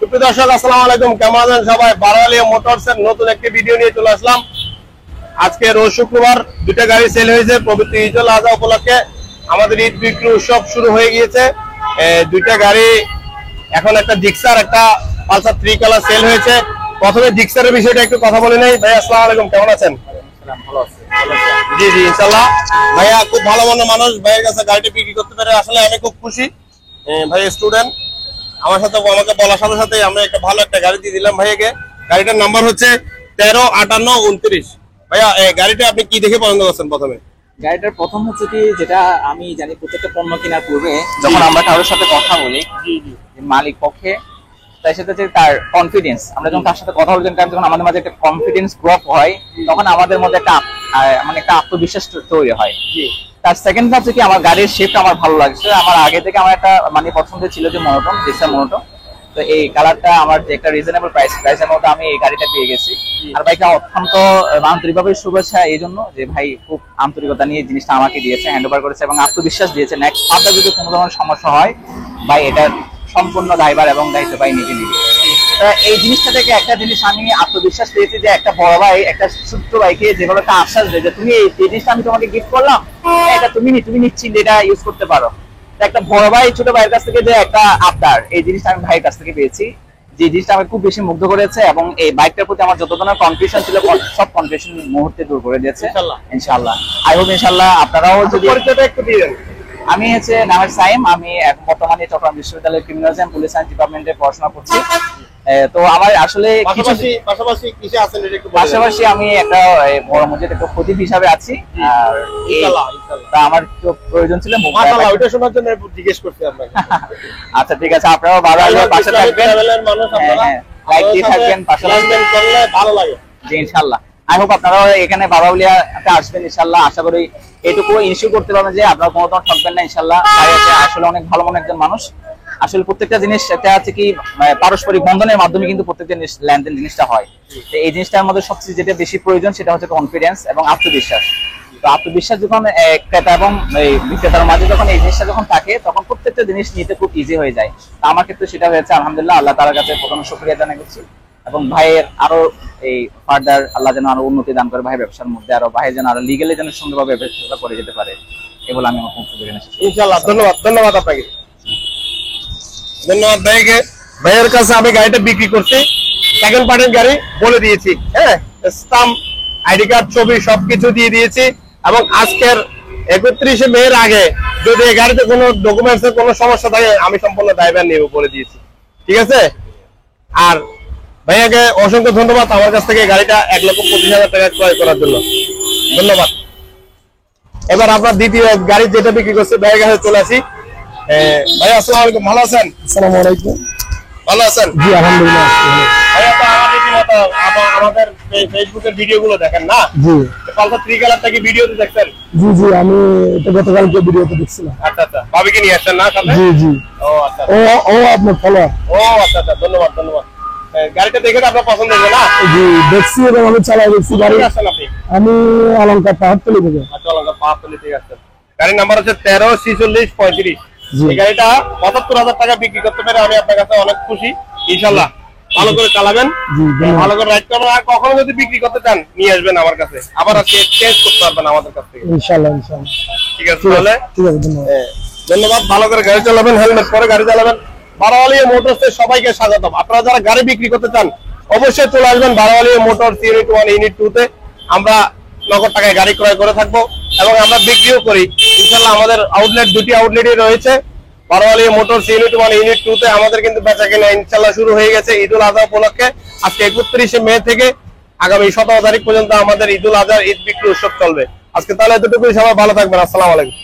সুপ্রিয় দর্শক আসসালামু আলাইকুম, কেমন আছেন সবাই? বারোয়ালিয়া মোটরসের নতুন একটি ভিডিও নিয়ে চলে আসলাম। আজকে রোজ শুক্রবার দুইটা গাড়ি সেল হয়েছে। পবিত্র ঈদুল আজহা উপলক্ষে আমাদের ঈদ বিক্রি উৎসব শুরু হয়ে গিয়েছে। দুইটা গাড়ি, এখন একটা জিক্সার, একটা পালসার 3 কালার সেল হয়েছে। প্রথমে জিক্সারের বিষয়টা একটু কথা বলে নেই। ভাই আসসালামু আলাইকুম, কেমন আছেন? জি জি ইনশাল্লাহ। ভাইয়া খুব ভালো মনের মানুষ, ভাইয়ের কাছে গাড়িটা বিক্রি করতে পেরে আসলে আমি খুব খুশি। ভাই স্টুডেন্ট, আমার সাথে আমাকে বলার সাথে সাথে আমরা একটা ভালো একটা গাড়ি দিয়ে দিলাম ভাইয়াকে। গাড়িটার নাম্বার হচ্ছে 135829। ভাইয়া এই গাড়িটা আপনি কি দেখে পছন্দ করছেন? প্রথমে গাড়িটার প্রথম হচ্ছে কি, যেটা আমি জানি প্রত্যেকটা পণ্য কেনার পূর্বে যখন আমরা কারোর সাথে কথা বলি, মালিক পক্ষে তার সাথে যে তার কনফিডেন্স, আমরা যখন তার সাথে কথা বলছেন, যখন আমাদের মাঝে একটা কনফিডেন্স গ্রোথ হয়, তখন আমাদের মধ্যে একটা একটা আত্মবিশ্বাস তৈরি হয়। তার সেকেন্ড হচ্ছে কি, আমার গাড়ির শেপটা আমার ভালো লাগছে। আমার আগে থেকে আমার একটা পছন্দ ছিল যে মনোটন, জিক্সার মনোটন। তো এই কালারটা আমার যে একটা রিজনেবল প্রাইসের মধ্যে আমি এই গাড়িটা পেয়ে গেছি। আর ভাইকে অত্যন্ত আন্তরিকভাবে শুভেচ্ছা এই জন্য যে ভাই খুব আন্তরিকতা নিয়ে জিনিসটা আমাকে দিয়েছে, হ্যান্ড ওভার করেছে এবং আত্মবিশ্বাস দিয়েছে। নেক্সট ফার্দার যদি কোনো ধরনের সমস্যা হয়, ভাই এটার সম্পূর্ণ দায়ভার এবং দায়িত্ব ভাই নিজে নিবে। এই জিনিসটা থেকে একটা জিনিস আমি আত্মবিশ্বাস পেয়েছি যে একটা বড় ভাই একটা ছোট্ট ভাইকে যেভাবে একটা আশ্বাস দেয় যে তুমি এই জিনিসটা আমি তোমাকে গিফট করলাম, এটা তুমি নিশ্চিন্তে এটা ইউজ করতে পারো। একটা বড় ভাই ছোট ভাইয়ের কাছ থেকে যে একটা আবদার, এই জিনিসটা আমি ভাইয়ের কাছ থেকে পেয়েছি, যে জিনিসটা আমাকে খুব বেশি মুগ্ধ করেছে এবং এই বাইকটার প্রতি আমার যত ধরনের কনফিউশন ছিল সব কনফিউশন মুহূর্তে দূর করে দিয়েছে ইনশাআল্লাহ। আই হোপ ইনশাআল্লাহ আপনারাও যদি একটু দিবেন। আমি হচ্ছে নামের সাইম, আমি বর্তমানে চট্টগ্রাম বিশ্ববিদ্যালয়ের ক্রিমিনাল পুলিশ সায়েন্স ডিপার্টমেন্টে পড়াশোনা করছি। তো আমার আসলে পাশাপাশি আমি একটা বড় মসজিদ একটা খতিব হিসাবে আছি। আর আমার প্রয়োজন ছিল ওইটা শোনার জন্য জিজ্ঞেস করছি আপনাকে। আচ্ছা ঠিক আছে, আপনারাও ভালো পাশে থাকবেন, লাইক দিয়ে থাকবেন, পাশে করলে ভালো লাগে জি ইনশাআল্লাহ। আই হোপ আপনারাও এখানে বারোয়ালিয়াতে আসবেন ইনশাআল্লাহ। আশা করি এটুকু ইনশিওর করতে পারবেন যে আপনারা কোনো ধরনের ঠকবেন না ইনশাআল্লাহ। আসলে অনেক ভালো মনের একজন মানুষ। আসলে প্রত্যেকটা জিনিস এটা আছে কি, পারস্পরিক বন্ধনের মাধ্যমে কিন্তু প্রত্যেকটা লেনদেন জিনিসটা হয়। তো এই জিনিসটার মধ্যে সবচেয়ে যেটা বেশি প্রয়োজন সেটা হচ্ছে কনফিডেন্স এবং আত্মবিশ্বাস। তো আত্মবিশ্বাস যখন ক্রেতা এবং বিক্রেতার মাঝে যখন এই জিনিসটা যখন থাকে, তখন প্রত্যেকটা জিনিস নিতে খুব ইজি হয়ে যায়। তো আমার ক্ষেত্রে সেটা হয়েছে আলহামদুলিল্লাহ। আল্লাহ তাআলার কাছে প্রথমে শুকরিয়া জানাই করছি এবং ভাইয়ের আরো এই ফার্দার আল্লাহ যেন আরো উন্নতি দান করে, ভাই ব্যবসার মধ্যে আরো ভাই যেন আরো লিগ্যালি যেন সুন্দরভাবে ব্যবসা করে যেতে পারে, এগুলো আমি আমার বক্তব্য এখানে শেষ করছি। ইনশাআল্লাহ। ধন্যবাদ আপনাকে। ধন্যবাদ ভাইকে। ভাইয়ের কাছে আমি গাড়িটা বিক্রি করছি, সেকেন্ড পার্টির গাড়ি বলে দিয়েছি। হ্যাঁ, স্টাম্প, আইডি কার্ড, ছবি সবকিছু দিয়ে দিয়েছি এবং আজকের 31শে মের আগে যদি এই গাড়িতে কোনো ডকুমেন্টস এর কোনো সমস্যা থাকে, আমি সম্পূর্ণ দায়ভার নেব বলে দিয়েছি। ঠিক আছে? আর ভাইয়াকে অসংখ্য ধন্যবাদ আমার কাছ থেকে গাড়িটা 1,25,000 টাকা ক্রয় করার জন্য। ধন্যবাদ। এবার আপনার দ্বিতীয় গাড়ি যেটা বিক্রি করছে ভাইয়ের কাছে চলে আসি। ভাই আসসালামু আলাইকুম, ভালো আছেন? আসসালামু আলাইকুম। ভালো আছেন? জি আলহামদুলিল্লাহ। ভাইয়া তো আমাদের ফেসবুকের ভিডিওগুলো দেখেন না? জি। পালসার 3 কালারটা কি ভিডিওতে দেখছেন? জি জি, আমি এটা গতকালকে ভিডিওতে দেখছিলাম। আচ্ছা আচ্ছা, ভাবিকে নিয়ে আসছেন না সাথে? জি জি। ও আচ্ছা। ও আপনার ফলোয়ার। ও আচ্ছা আচ্ছা, ধন্যবাদ। গাড়িটা দেখে আপনার পছন্দ হয়েছে না? জি, দেখছি এবং আমি চালাই দেখছি গাড়ি। আসছেন আপনি? আমি অলংকার পাহাড়তলি থেকে। আচ্ছা, অলংকার পাহাড়তলি থেকে আসছেন। গাড়ির নাম্বার হচ্ছে 134635। এই গাড়িটা ৭৫,০০০ টাকা বিক্রি করতে পেরে আমি আপনার কাছে অনেক খুশি। ইনশাআল্লাহ ভালো করে চালাবেন, ভালো করে রাইড করবেন। আর কখনো যদি বিক্রি করতে চান নিয়ে আসবেন আমার কাছে, আবার আজকে চেঞ্জ করতে পারবেন আমাদের কাছ থেকে ইনশাআল্লাহ। ঠিক আছে তাহলে? ঠিক আছে, ধন্যবাদ। ভালো করে গাড়ি চালাবেন, হেলমেট পরে গাড়ি চালাবেন। বারোয়ালিয়া মোটরসে সবাইকে স্বাগতম। আপনারা যারা গাড়ি বিক্রি করতে চান অবশ্যই চলে আসবেন বারোয়ালিয়া মোটরস ইউনিট 1 ইউনিট 2 তে। আমরা নগদ টাকায় গাড়ি ক্রয় করে থাকবো এবং আমরা বিক্রিও করি ইনশাআল্লাহ। আমাদের আউটলেট, দুটি আউটলেটই রয়েছে। বারোয়ালিয়া মোটরস ইউনিট 1 ইউনিট 2 তে আমাদের কিন্তু বেচাকেনা ইনশাআল্লাহ শুরু হয়ে গেছে ঈদুল আজহা উপলক্ষে। আজকে 31শে মে থেকে আগামী 17 তারিখ পর্যন্ত আমাদের ঈদুল আজহার ঈদ বিক্রি উৎসব চলবে। আজকে তাহলে এতটুকুই, সবাই ভালো থাকবেন। আসসালামু আলাইকুম।